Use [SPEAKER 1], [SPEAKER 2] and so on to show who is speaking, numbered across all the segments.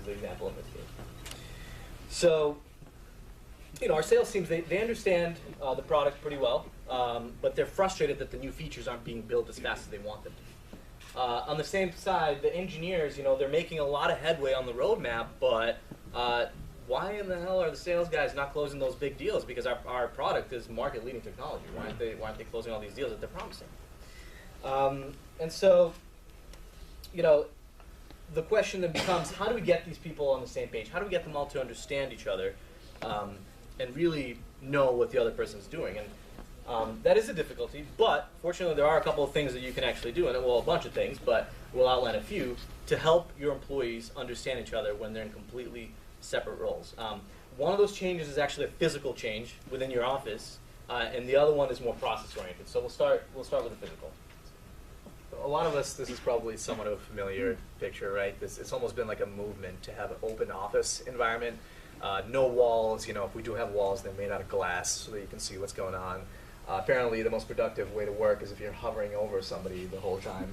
[SPEAKER 1] is the example in this case. So, our sales teams, they understand the product pretty well, but they're frustrated that the new features aren't being built as fast as they want them to. On the same side, the engineers, they're making a lot of headway on the roadmap, but why in the hell are the sales guys not closing those big deals? Because our product is market-leading technology. Why aren't they closing all these deals that they're promising? And so, the question then becomes, how do we get these people on the same page? How do we get them all to understand each other and really know what the other person's doing? And that is a difficulty, but fortunately there are a couple of things that you can actually do, and well, a bunch of things, but we'll outline a few, to help your employees understand each other when they're in completely separate roles. One of those changes is actually a physical change within your office, and the other one is more process-oriented. So we'll start with the physical.
[SPEAKER 2] A lot of us, this is probably somewhat of a familiar picture, right? It's almost been like a movement to have an open office environment. No walls. If we do have walls, they're made out of glass so that you can see what's going on. Apparently, the most productive way to work is if you're hovering over somebody the whole time.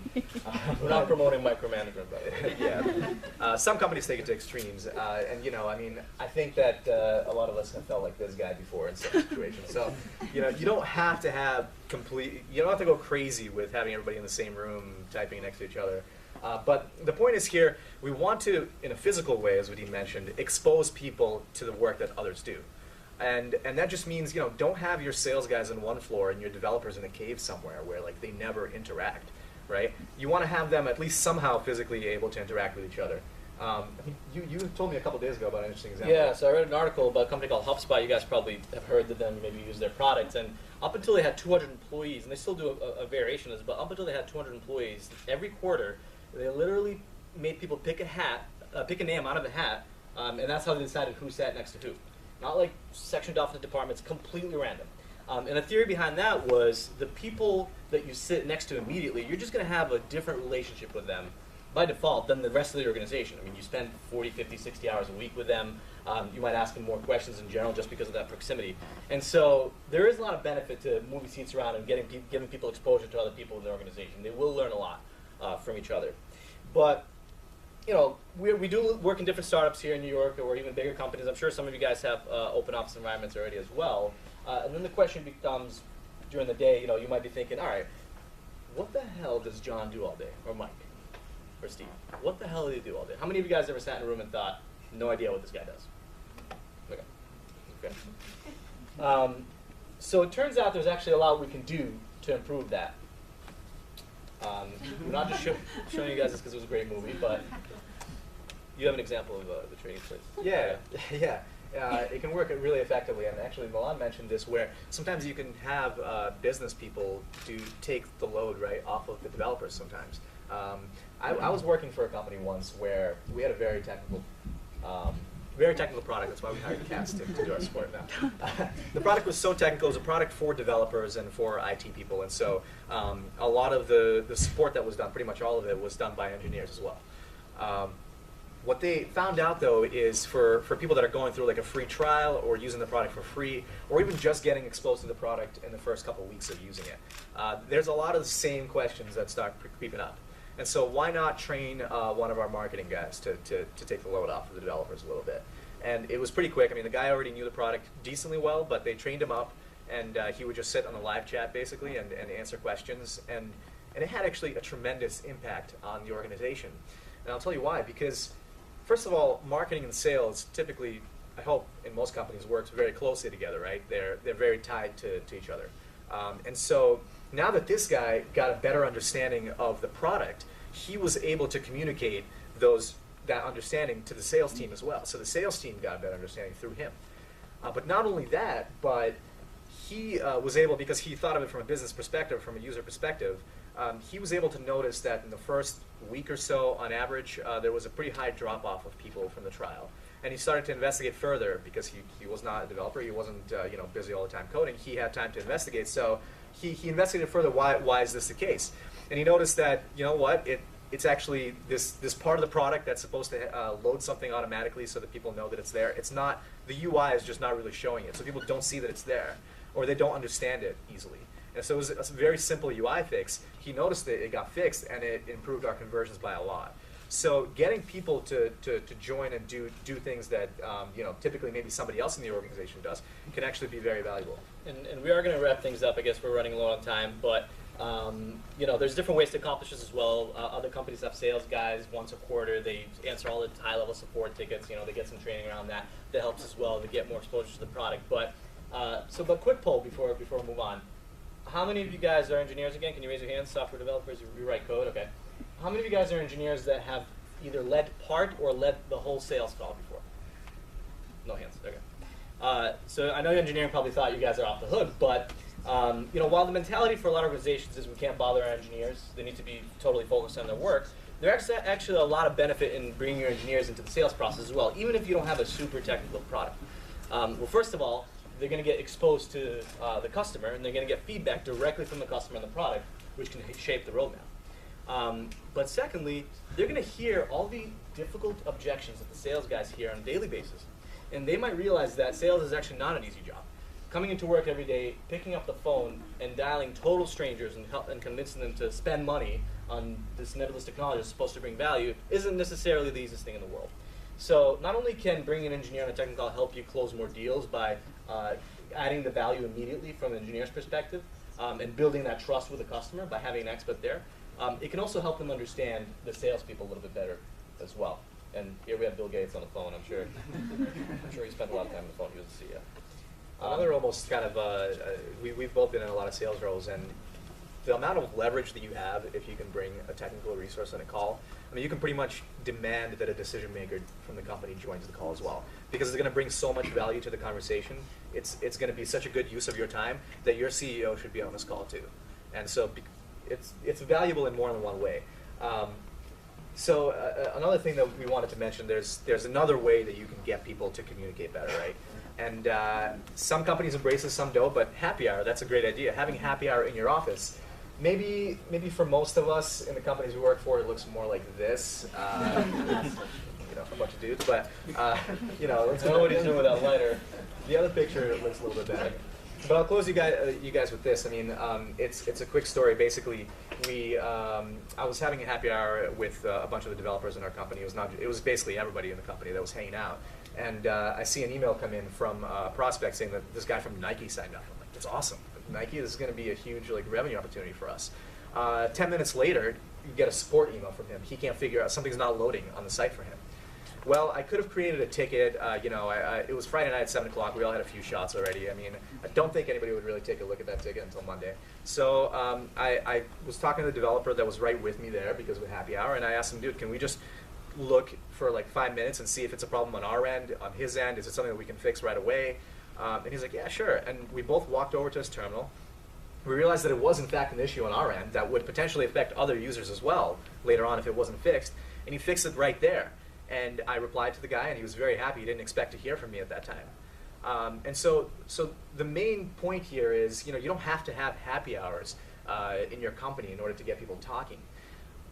[SPEAKER 1] We're not promoting micromanagement, by the way.
[SPEAKER 2] Yeah. Some companies take it to extremes. And, I think that a lot of us have felt like this guy before in some situations. So, you don't have to have you don't have to go crazy with having everybody in the same room typing next to each other. But the point is here, we want to, in a physical way, as Vadim mentioned, expose people to the work that others do. And that just means, don't have your sales guys on one floor and your developers in a cave somewhere where they never interact, right? You want to have them at least somehow physically able to interact with each other. You told me a couple days ago about an interesting example.
[SPEAKER 1] Yeah, so I read an article about a company called HubSpot. You guys probably have heard of them, maybe use their products. And up until they had 200 employees, and they still do a variation of this, but up until they had 200 employees, every quarter they literally made people pick a name out of a hat, and that's how they decided who sat next to who. Not like sectioned off into departments, completely random. And the theory behind that was the people that you sit next to immediately, you're just going to have a different relationship with them by default than the rest of the organization. I mean, you spend 40, 50, 60 hours a week with them. You might ask them more questions in general just because of that proximity. And so there is a lot of benefit to moving seats around and giving people exposure to other people in the organization. They will learn a lot from each other. But we do work in different startups here in New York or even bigger companies. I'm sure some of you guys have open office environments already as well. And then the question becomes, during the day, you might be thinking, all right, what the hell does John do all day? Or Mike? Or Steve? What the hell do they do all day? How many of you guys ever sat in a room and thought, no idea what this guy does? Okay. So it turns out there's actually a lot we can do to improve that. We're not just showing you guys this because it was a great movie, but you have an example of the training place.
[SPEAKER 2] Yeah. It can work really effectively, and actually Milan mentioned this, where sometimes you can have business people to take the load right off of the developers sometimes. I was working for a company once where we had a very technical product. That's why we hired cats to do our support now. The product was so technical. It was a product for developers and for IT people, and so a lot of the support that was done, pretty much all of it, was done by engineers as well. What they found out, though, is for people that are going through like a free trial or using the product for free, or even just getting exposed to the product in the first couple of weeks of using it, there's a lot of the same questions that start creeping up. And so why not train one of our marketing guys to take the load off of the developers a little bit? And it was pretty quick. I mean, the guy already knew the product decently well, but they trained him up, and he would just sit on the live chat, basically, and answer questions. And it had actually a tremendous impact on the organization. And I'll tell you why. Because, first of all, marketing and sales typically, I hope in most companies, works very closely together, right? They're very tied to each other. And so now that this guy got a better understanding of the product, he was able to communicate that understanding to the sales team as well. So the sales team got a better understanding through him. But not only that, but he was able, because he thought of it from a business perspective, from a user perspective, he was able to notice that in the first week or so, on average, there was a pretty high drop-off of people from the trial. And he started to investigate further, because he was not a developer, he wasn't busy all the time coding, he had time to investigate. So he investigated further, why is this the case? And he noticed that, it's actually this part of the product that's supposed to load something automatically so that people know that it's there. It's not, the UI is just not really showing it, so people don't see that it's there, or they don't understand it easily. And so it was a very simple UI fix. He noticed that it got fixed, and it improved our conversions by a lot. So getting people to join and do things that typically maybe somebody else in the organization does can actually be very valuable.
[SPEAKER 1] And we are going to wrap things up. I guess we're running low on time, but there's different ways to accomplish this as well. Other companies have sales guys once a quarter. They answer all the high-level support tickets. They get some training around that. That helps as well to get more exposure to the product. But quick poll before we move on. How many of you guys are engineers again? Can you raise your hands? Software developers, you write code. Okay. How many of you guys are engineers that have either led part or led the whole sales call before? No hands. Okay. So I know engineering probably thought you guys are off the hook, but while the mentality for a lot of organizations is we can't bother our engineers, they need to be totally focused on their work, there's actually a lot of benefit in bringing your engineers into the sales process as well, even if you don't have a super technical product. Well, first of all, they're going to get exposed to the customer, and they're going to get feedback directly from the customer and the product, which can shape the roadmap. But secondly, they're going to hear all the difficult objections that the sales guys hear on a daily basis. And they might realize that sales is actually not an easy job. Coming into work every day, picking up the phone, and dialing total strangers and convincing them to spend money on this nebulous technology that's supposed to bring value isn't necessarily the easiest thing in the world. So not only can bringing an engineer on a technical call help you close more deals by adding the value immediately from the engineer's perspective and building that trust with the customer by having an expert there, it can also help them understand the salespeople a little bit better as well. And here we have Bill Gates on the phone. I'm sure he spent a lot of time on the phone. He was the CEO.
[SPEAKER 2] Another almost kind of, we've both been in a lot of sales roles, and the amount of leverage that you have if you can bring a technical resource on a call, I mean, you can pretty much demand that a decision maker from the company joins the call as well, because it's going to bring so much value to the conversation. It's going to be such a good use of your time that your CEO should be on this call too. And so it's valuable in more than one way. Another thing that we wanted to mention, there's another way that you can get people to communicate better, right? And some companies embrace this, some don't, but happy hour, that's a great idea. Having happy hour in your office, maybe for most of us in the companies we work for, it looks more like this. A bunch of dudes, but let's go.
[SPEAKER 1] Nobody's doing without lighter.
[SPEAKER 2] The other picture looks a little bit better. But I'll close you guys with this. I mean, it's a quick story. Basically, I was having a happy hour with a bunch of the developers in our company. It was basically everybody in the company that was hanging out. And I see an email come in from a prospect saying that this guy from Nike signed up. I'm like, that's awesome. Nike, this is going to be a huge revenue opportunity for us. 10 minutes later, you get a support email from him. He can't figure out, something's not loading on the site for him. Well, I could have created a ticket. It was Friday night at 7 o'clock. We all had a few shots already. I mean, I don't think anybody would really take a look at that ticket until Monday. So I was talking to the developer that was right with me there because of happy hour, and I asked him, dude, can we just look for 5 minutes and see if it's a problem on our end, on his end? Is it something that we can fix right away? And he's like, yeah, sure. And we both walked over to his terminal. We realized that it was, in fact, an issue on our end that would potentially affect other users as well later on if it wasn't fixed. And he fixed it right there. And I replied to the guy, and he was very happy. He didn't expect to hear from me at that time. And so the main point here is, you don't have to have happy hours in your company in order to get people talking.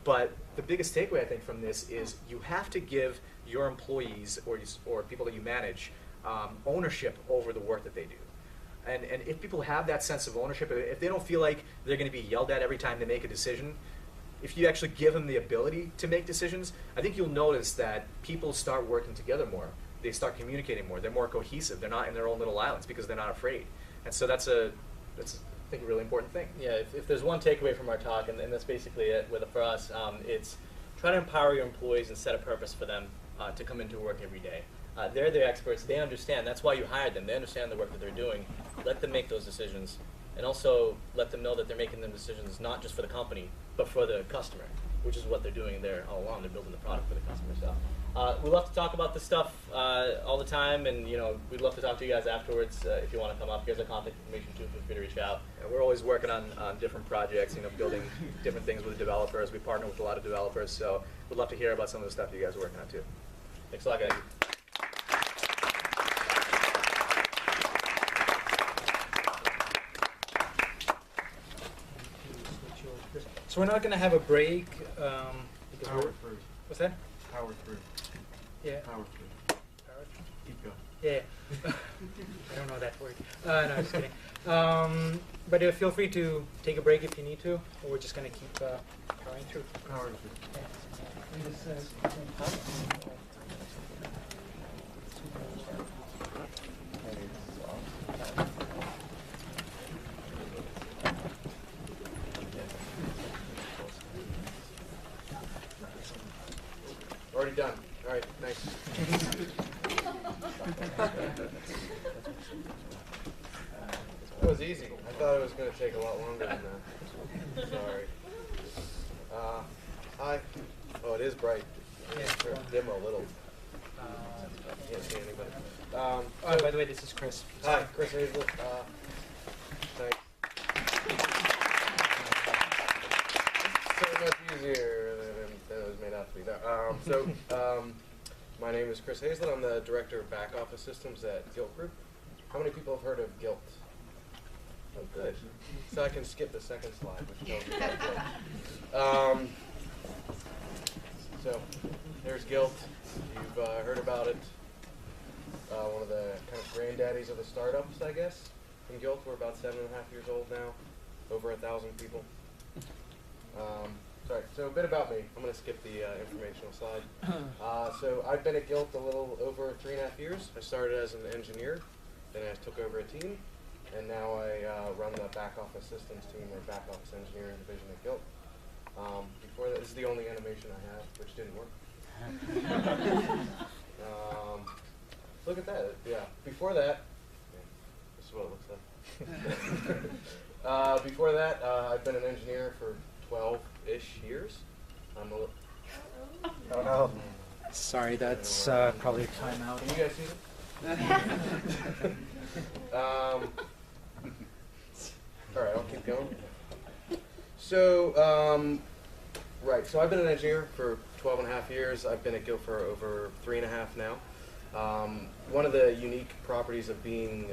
[SPEAKER 2] But the biggest takeaway, I think, from this is you have to give your employees or people that you manage ownership over the work that they do. And if people have that sense of ownership, if they don't feel like they're going to be yelled at every time they make a decision, if you actually give them the ability to make decisions, I think you'll notice that people start working together more. They start communicating more. They're more cohesive. They're not in their own little islands because they're not afraid. And so that's I think, a really important thing.
[SPEAKER 1] Yeah, if there's one takeaway from our talk, and that's basically it for us, it's try to empower your employees and set a purpose for them to come into work every day. They're the experts. They understand. That's why you hired them. They understand the work that they're doing. Let them make those decisions. And also let them know that they're making them decisions not just for the company, but for the customer, which is what they're doing there all along. They're building the product for the customer. So we love to talk about this stuff all the time, and we'd love to talk to you guys afterwards if you want to come up. Here's our contact information too. Feel free to reach out.
[SPEAKER 2] And we're always working on different projects, building different things with developers. We partner with a lot of developers, so we'd love to hear about some of the stuff you guys are working on too.
[SPEAKER 1] Thanks a lot, guys.
[SPEAKER 3] So we're not going to have a break because
[SPEAKER 4] Power through.
[SPEAKER 3] What's that?
[SPEAKER 4] Power through.
[SPEAKER 3] Yeah.
[SPEAKER 4] Power through. Keep going.
[SPEAKER 3] Yeah. I don't know that word. No, just kidding. But feel free to take a break if you need to, or we're just going to keep powering through.
[SPEAKER 4] Power through.
[SPEAKER 3] Yeah.
[SPEAKER 5] Already done. All right, thanks. That was easy. I thought it was going to take a lot longer than that. Sorry. Hi. Oh, it is bright.
[SPEAKER 3] Yeah.
[SPEAKER 5] Sure, dim a little. Can't see anybody.
[SPEAKER 3] Oh, by the way, this is Chris.
[SPEAKER 5] Hi, Chris Hazel. Thanks. So much easier than it was made out to be. My name is Chris Hazel. I'm the Director of Back Office Systems at Gilt Group. How many people have heard of Gilt? Oh, good. So I can skip the second slide, which tells me about Gilt. So there's Gilt. You've heard about it. One of the kind of granddaddies of the startups, I guess. In Gilt, we're about 7.5 years old now. Over 1,000 people. Sorry, so a bit about me. I'm going to skip the informational slide. So I've been at Gilt a little over 3.5 years. I started as an engineer, then I took over a team, and now I run the back office systems team or back office engineering division at Gilt. Before that, this is the only animation I have, which didn't work. Look at that. Yeah. Before that, this is what it looks like. Before that, I've been an engineer for 12-ish years. I'm a little. Oh no.
[SPEAKER 3] Sorry, that's probably a timeout.
[SPEAKER 5] Can you guys see it? All right, I'll keep going. So, right. So I've been an engineer for 12.5 years. I've been at Gilt for over 3.5 now. One of the unique properties of being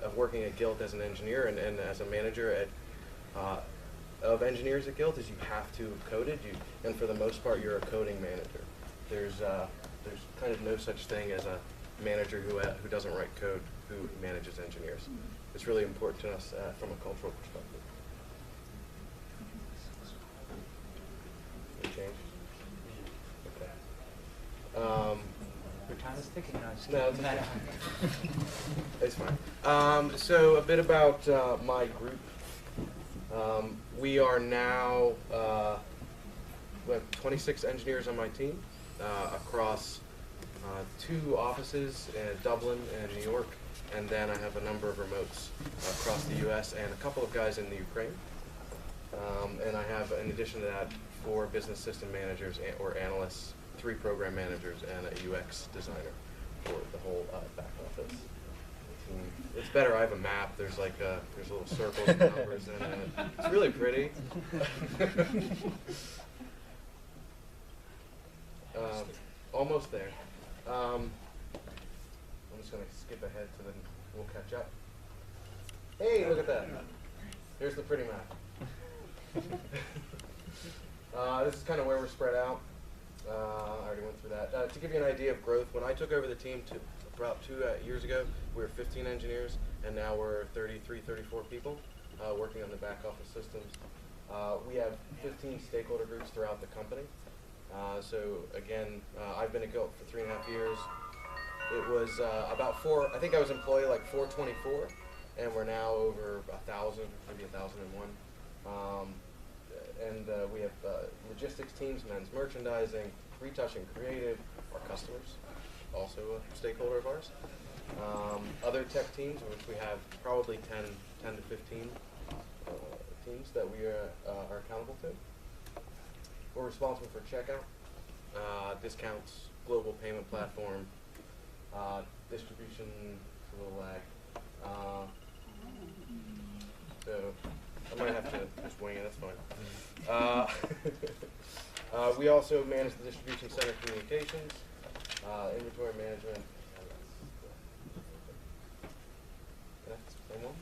[SPEAKER 5] of working at Gilt as an engineer and as a manager at of engineers at Gilt is you have to have coded. And for the most part, you're a coding manager. There's kind of no such thing as a manager who doesn't write code who manages engineers. It's really important to us from a cultural perspective. Any change? Okay.
[SPEAKER 3] Your time is ticking now. Just
[SPEAKER 5] No,
[SPEAKER 3] keep that out.
[SPEAKER 5] It's fine. So a bit about my group. We are now, we have 26 engineers on my team across 2 offices in Dublin and New York, and then I have a number of remotes across the US and a couple of guys in the Ukraine. And I have, in addition to that, 4 business system managers or analysts, 3 program managers, and a UX designer for the whole back office team. It's better. I have a map. There's like there's little circles and numbers in it. It's really pretty. Almost there. I'm just going to skip ahead to then we'll catch up. Hey, look at that. Here's the pretty map. This is kind of where we're spread out. I already went through that. To give you an idea of growth, when I took over the team about 2 years ago, we were 15 engineers, and now we're 33, 34 people working on the back office systems. We have 15 stakeholder groups throughout the company. So again, I've been at Gilt for 3.5 years. It was about I think I was employee like 424, and we're now over 1,000, maybe 1,001. And we have logistics teams, men's merchandising, retouching creative, our customers, also a stakeholder of ours. Other tech teams, which we have probably 10 to 15 teams that we are accountable to. We're responsible for checkout, discounts, global payment platform, distribution, a little lag. So I might have to just wing it, that's fine. We also manage the distribution center communications, inventory management. Can I explain one?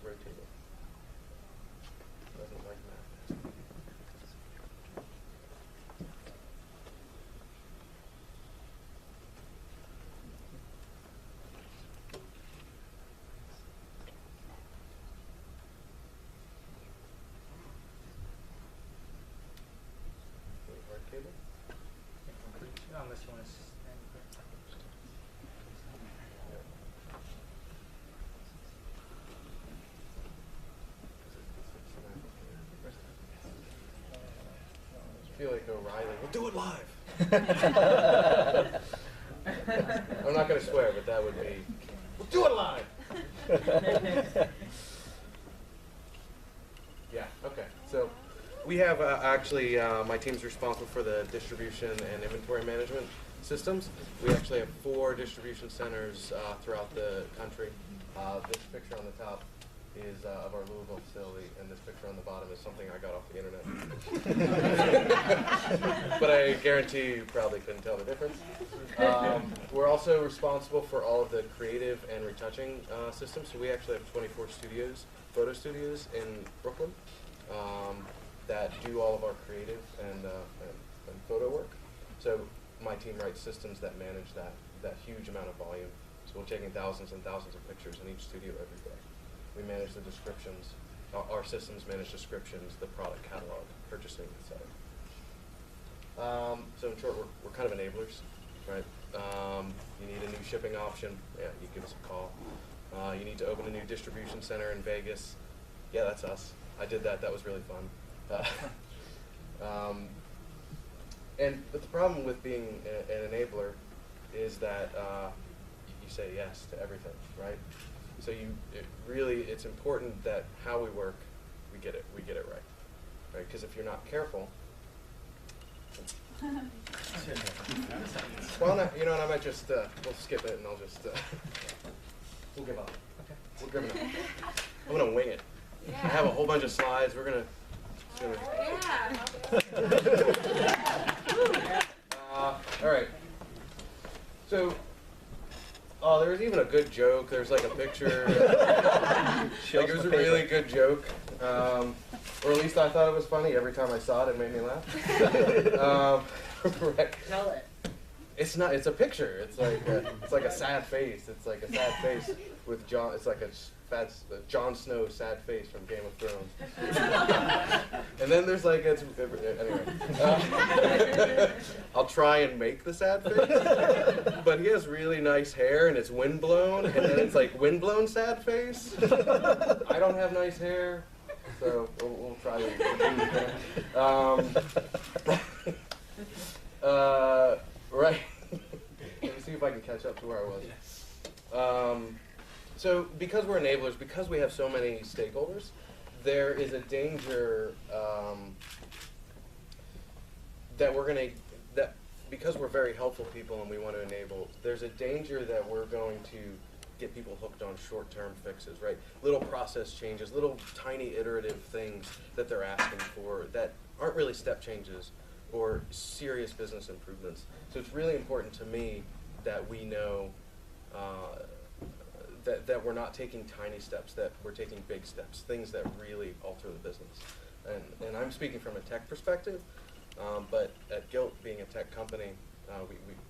[SPEAKER 5] Rotate it. Doesn't like that. feel like O'Reilly. We'll do it live. I'm not going to swear, but that would be, we'll do it live. Yeah, okay. So we have actually, my team's responsible for the distribution and inventory management systems. We actually have 4 distribution centers throughout the country. This picture on the top is of our Louisville facility, and this picture on the bottom is something I got off the internet. But I guarantee you probably couldn't tell the difference. We're also responsible for all of the creative and retouching systems. So we actually have 24 studios, photo studios in Brooklyn that do all of our creative and photo work. So my team writes systems that manage that huge amount of volume. So we're taking thousands and thousands of pictures in each studio every day. We manage the descriptions. Our systems manage descriptions, the product catalog, purchasing, etc. So in short, we're kind of enablers, right? You need a new shipping option, yeah, you give us a call. You need to open a new distribution center in Vegas, yeah, that's us. I did that. That was really fun. But the problem with being an enabler is that you say yes to everything, right? So it's important that how we work, we get it right? Because if you're not careful, well, no, you know what? I might just we'll skip it and I'll just we'll give up.
[SPEAKER 3] Okay.
[SPEAKER 5] We're giving up. I'm gonna wing it. I have a whole bunch of slides. We're gonna. All right. So. Oh, there was even a good joke. There's like a picture. Like it was a really good joke. Or at least I thought it was funny. Every time I saw it, it made me laugh. Right.
[SPEAKER 6] Tell it.
[SPEAKER 5] It's not. It's a picture. It's like a sad face. It's like a sad face with John. It's like a Jon Snow sad face from Game of Thrones. And then there's like anyway. I'll try and make the sad face, but he has really nice hair and it's windblown, and then it's like windblown sad face. I don't have nice hair, so we'll try to. Right. Let me see if I can catch up to where I was. So because we're enablers, because we have so many stakeholders, there is a danger that because we're very helpful people and we want to enable, there's a danger that we're going to get people hooked on short-term fixes, right? Little process changes, little tiny iterative things that they're asking for that aren't really step changes or serious business improvements. So it's really important to me that we know that we're not taking tiny steps, that we're taking big steps, things that really alter the business. And I'm speaking from a tech perspective, but at Gilt, being a tech company,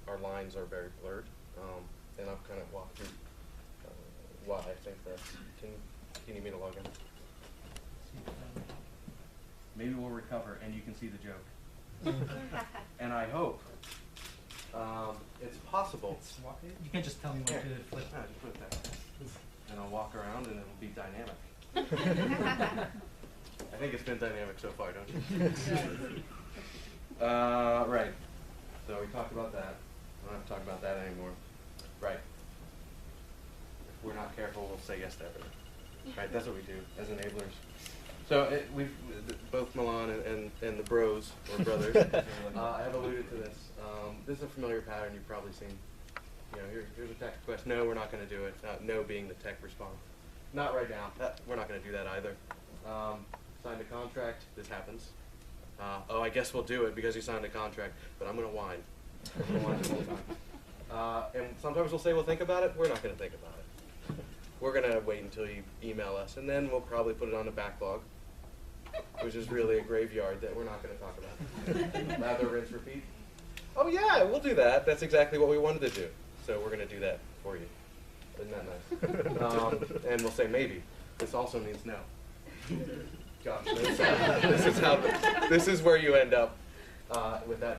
[SPEAKER 5] our lines are very blurred, and I've kind of walked through why I think that's. Can you need me to log in? Maybe we'll recover and you can see the joke. And I hope it's possible.
[SPEAKER 3] You can't just tell me what to flip.
[SPEAKER 5] No, just put it there. And I'll walk around and it'll be dynamic. I think it's been dynamic so far, don't you? Right. So we talked about that. I don't have to talk about that anymore. Right. If we're not careful, we'll say yes to everything. Right. That's what we do as enablers. So we've both Milan and the bros or brothers have alluded to this. This is a familiar pattern you've probably seen. You know, here's a tech request. No, we're not going to do it. No being the tech response. Not right now. We're not going to do that either. Signed a contract. This happens. Oh, I guess we'll do it because you signed a contract. But I'm going to whine. I'm going to whine the whole time. And sometimes we'll say we'll think about it. We're not going to think about it. We're going to wait until you email us, and then we'll probably put it on the backlog, which is really a graveyard that we're not going to talk about. Lather, rinse, repeat. Oh yeah, we'll do that. That's exactly what we wanted to do. So we're going to do that for you. Isn't that nice? And we'll say maybe. This also means no. Gosh, this is where you end up with that